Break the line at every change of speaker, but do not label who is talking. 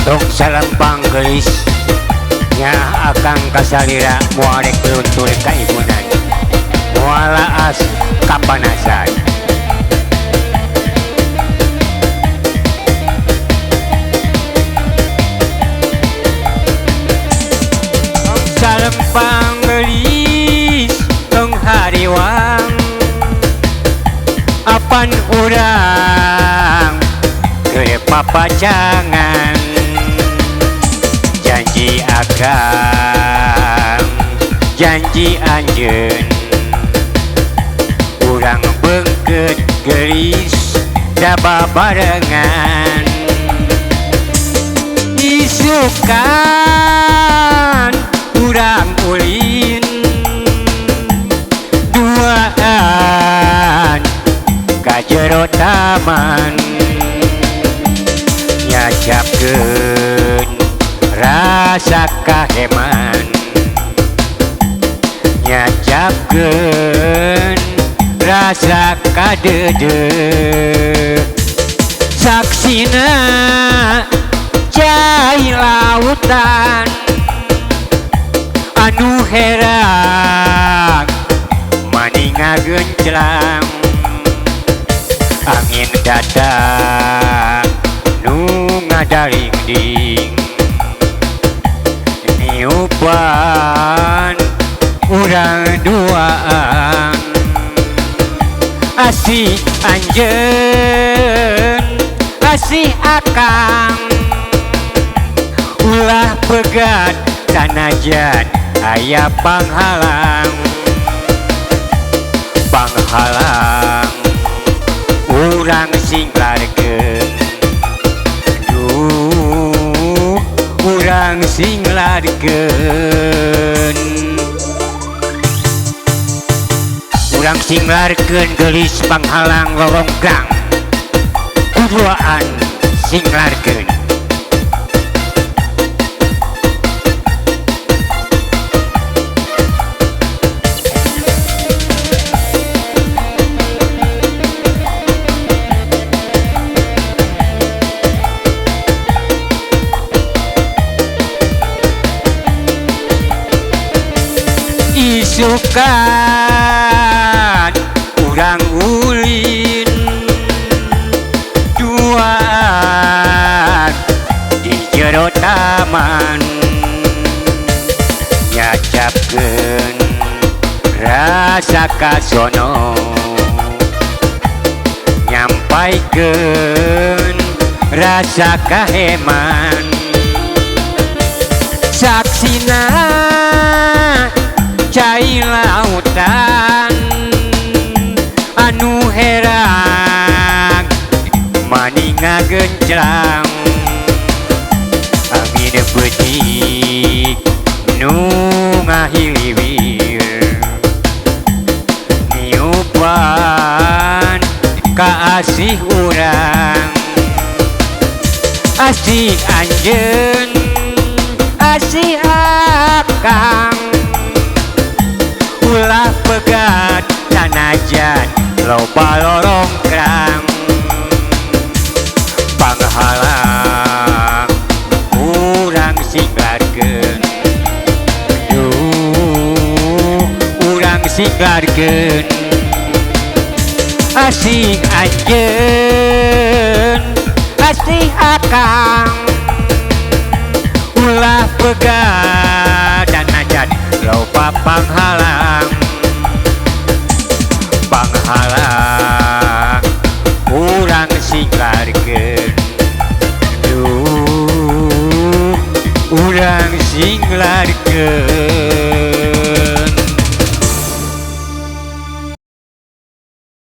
Tok salempang gelis nya akang kasalira muarek luntur ka ibunan mualaas kapanasan Tok salempang gelis tong hariwang apan urang ke papacangan janji akang janji anjeun urang beungkeut geulis da babarengan isukan urang ulin duaan ka jero taman nyacapkeun rasa kaheman nyacapkeun rasa kadede saksina cai lautan anu herang maninga genclang angin datang nu ngadaringding niupan urang duaan asih anjeun asih akang ulah pegat sanajan aya panghalang urang singlarkeun urang singlarkeun urang singlarkeun geulis panghalang loronggang kuduaan singlarkeun isukan urang ulin duaan di jero taman nyacapkeun rasa kasono nyampaikeun rasa kaheman saksina cai lautan anu herang maninga genclang angin peutik nu ngahiliwir niupan ka asih urang asih anjeun asih akang ulah pegat sanajan loba lorongkrang panghalang urang singlarkeun urang singlarkeun asih anjeun asih akang ulah pegat sanajan loba panghalang urang singlarkeun urang singlarkeun